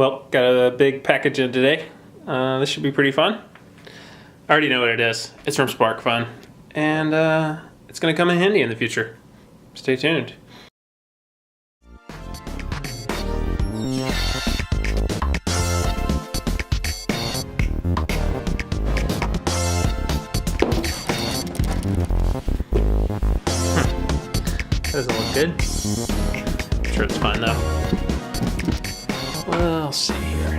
Well, got a big package in today. This should be pretty fun. I already know what it is. It's from Sparkfun, and it's going to come in handy in the future. Stay tuned. That doesn't look good. I'm sure it's fine though. We'll see here.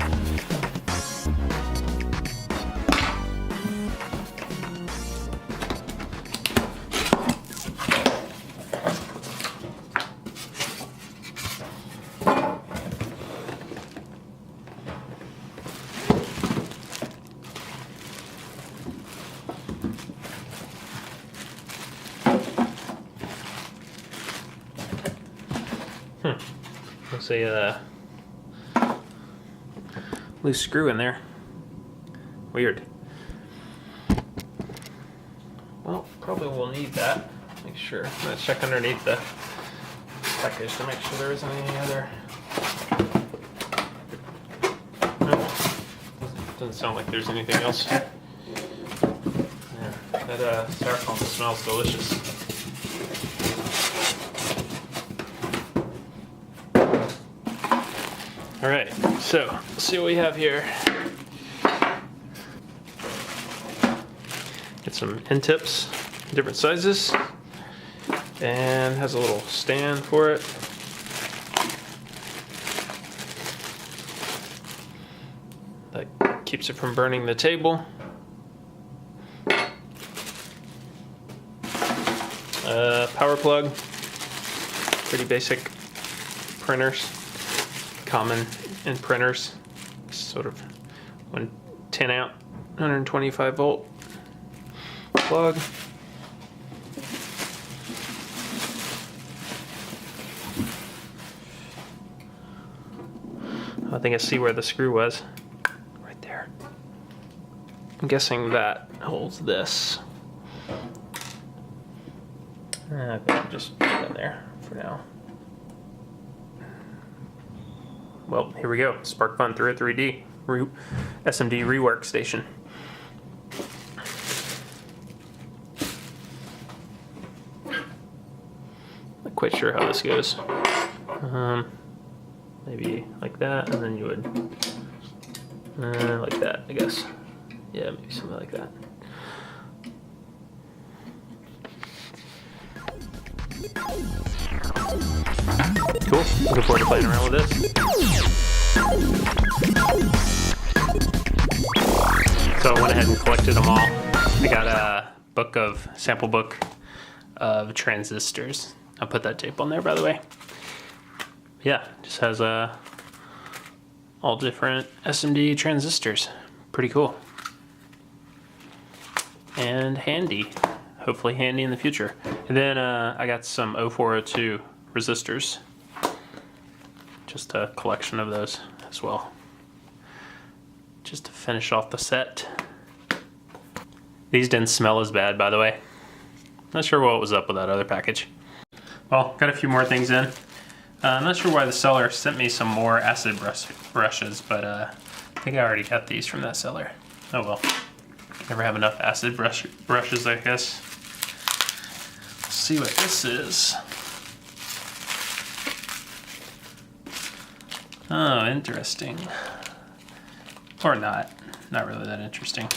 Looks like a loose screw in there. Weird. Well, probably we'll need that. Make sure. I'm gonna check underneath the package to make sure there isn't any other. No, doesn't sound like there's anything else. Yeah, that styrofoam smells delicious. All right, so let's see what we have here. Get some end tips, different sizes, and has a little stand for it. That keeps it from burning the table. Power plug, pretty basic printers. Common in printers, sort of 10 amp, 125 volt plug. I think I see where the screw was, right there. I'm guessing that holds this. Okay, just put it in there for now. Well, here we go. Sparkfun through a 3D SMD Rework Station. Not quite sure how this goes. Maybe like that, and then you would like that, I guess. Yeah, maybe something like that. Cool. Looking forward to playing around with this. So I went ahead and collected them all. I got a sample book of transistors. I'll put that tape on there, by the way. Yeah, just has all different SMD transistors. Pretty cool. And handy. Hopefully handy in the future. And then I got some 0402 resistors. Just a collection of those as well. Just to finish off the set. These didn't smell as bad, by the way. Not sure what was up with that other package. Well, got a few more things in. I'm not sure why the seller sent me some more acid brushes, but I think I already got these from that seller. Oh well. Never have enough acid brushes, I guess. Let's see what this is. Oh, interesting. Or not. Not really that interesting.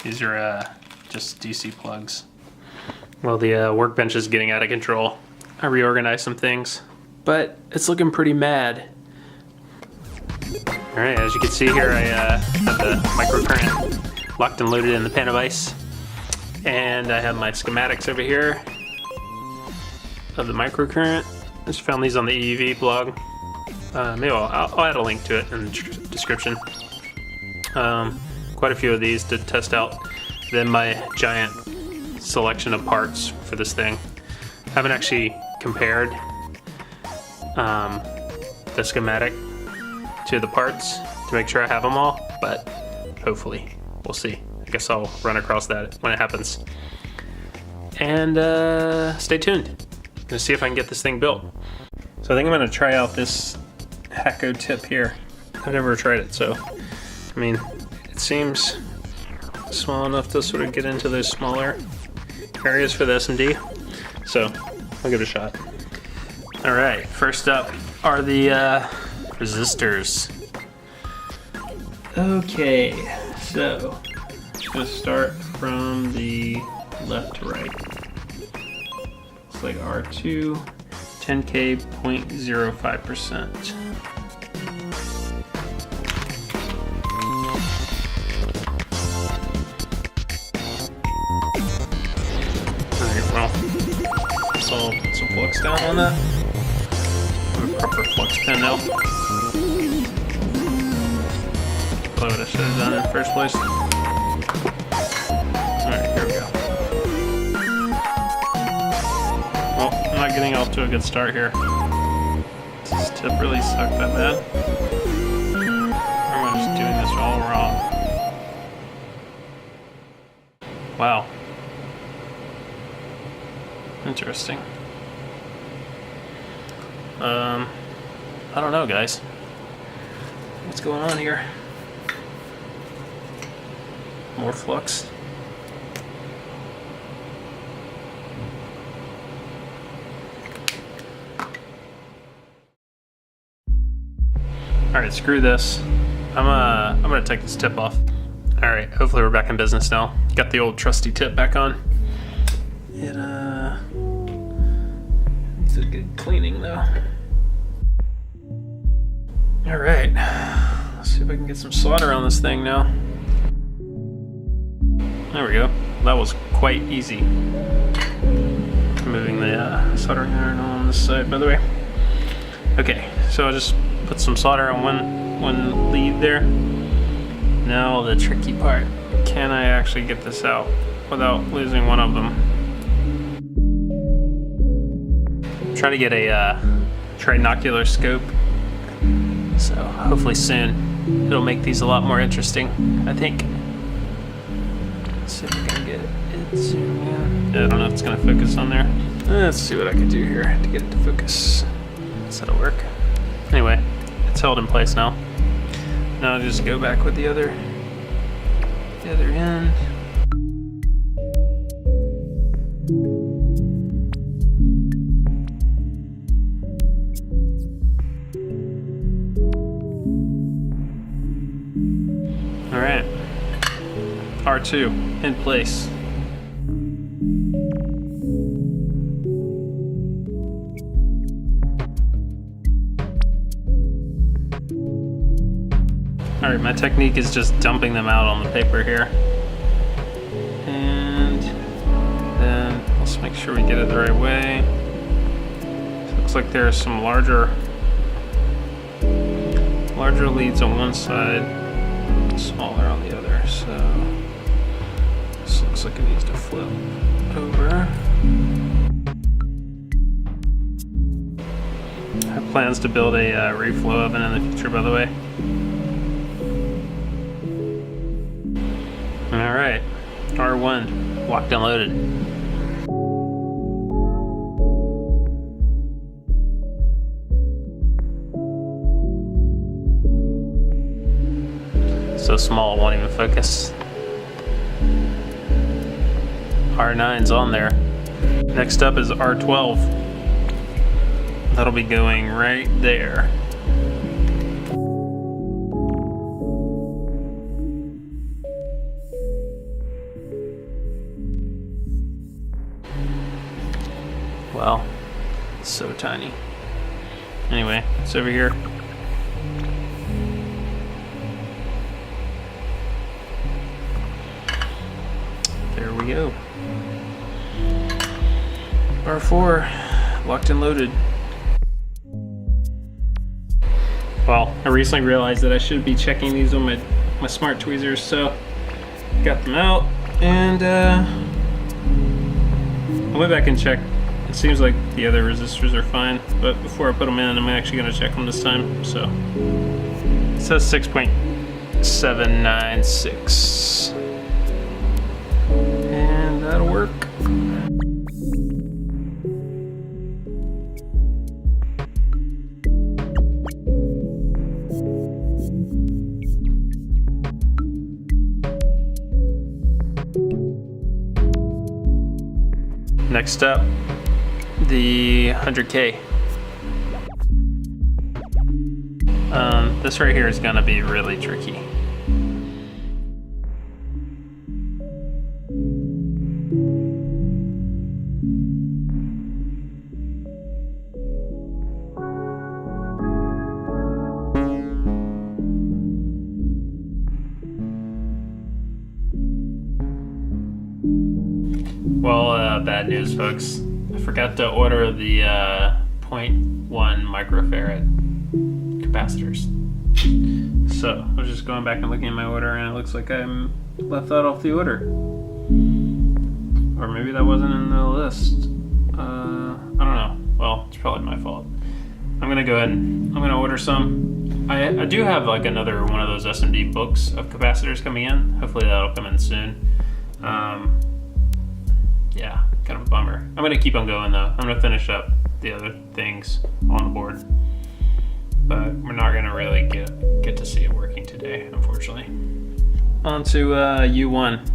These are just DC plugs. Well, the workbench is getting out of control. I reorganized some things, but it's looking pretty mad. All right, as you can see here, I have the µCurrent locked and loaded in the pan of ice. And I have my schematics over here of the µCurrent. I just found these on the EEVBlog. Maybe I'll add a link to it in the description. Quite a few of these to test out. Then my giant selection of parts for this thing. I haven't actually compared the schematic to the parts to make sure I have them all, but hopefully, we'll see. I guess I'll run across that when it happens. And stay tuned. I'm gonna see if I can get this thing built. So I think I'm gonna try out this Hacko tip here. I've never tried it, so I mean, it seems small enough to sort of get into those smaller areas for the SMD. So I'll give it a shot. All right, first up are the resistors. Okay, so I'm gonna start from the left to right. Looks like R2, 10K, 0.05%. Alright, well, so I'll put some flux down on that. A proper flux pen now. Probably what I should have done in the first place. Alright, here we go. Well, I'm not getting off to a good start here. Does this tip really suck that bad? Or am I just doing this all wrong? Wow. Interesting. I don't know, guys. What's going on here? More flux. Alright, screw this. I'm gonna take this tip off. Alright, hopefully we're back in business now. Got the old trusty tip back on. It needs a good cleaning though. Alright, let's see if I can get some solder on this thing now. There we go. That was quite easy. Moving the soldering iron on this side, by the way. Okay, so I just put some solder on one lead there. Now the tricky part. Can I actually get this out without losing one of them? I'm trying to get a trinocular scope. So hopefully soon it'll make these a lot more interesting, I think. Let's see if I can get it zoomed in. I don't know if it's gonna focus on there. Let's see what I can do here to get it to focus. That'll work. Anyway, it's held in place now. Now I'll just go back with the other end. All right, R2 in place. All right, my technique is just dumping them out on the paper here. And then let's make sure we get it the right way. So it looks like there are some larger leads on one side, smaller on the other. So this looks like it needs to flip over. I have plans to build a reflow oven in the future, by the way. All right, R1 locked and loaded. So small, it won't even focus. R9's on there. Next up is R12. That'll be going right there. Wow, it's so tiny. Anyway, it's over here. There we go. R4, locked and loaded. Well, I recently realized that I should be checking these on my smart tweezers, so got them out, and I went back and checked. It seems like the other resistors are fine, but before I put them in, I'm actually going to check them this time. So it says 6.796, and that'll work. Next up, the 100K. This right here is gonna be really tricky. Well, bad news, folks. I forgot to order the 0.1 microfarad capacitors. So I was just going back and looking at my order, and it looks like I'm left that off the order. Or maybe that wasn't in the list. I don't know. Well, it's probably my fault. I'm gonna go ahead and I'm gonna order some. I do have like another one of those SMD books of capacitors coming in. Hopefully that'll come in soon. Yeah, kind of a bummer. I'm gonna keep on going though. I'm gonna finish up the other things on the board, but we're not gonna really get to see it working today, unfortunately. On to U1.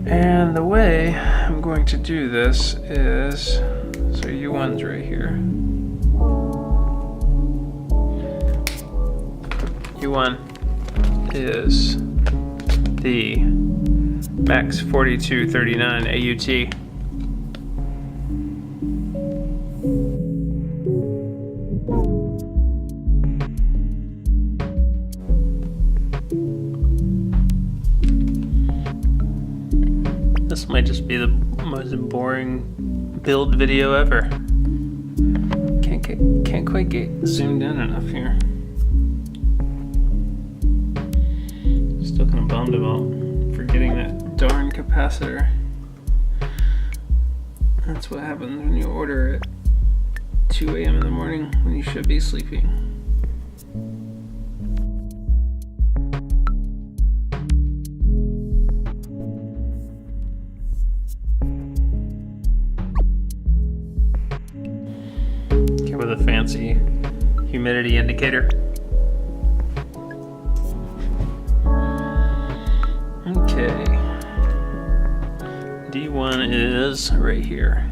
And the way I'm going to do this is, so U1's right here. U1 is the Max 4239 AUT. This might just be the most boring build video ever. Can't quite get zoomed in enough here. Still kind of bummed about forgetting that darn capacitor. That's what happens when you order at 2 a.m. in the morning when you should be sleeping. Okay, with a fancy humidity indicator. Okay, D1 is right here.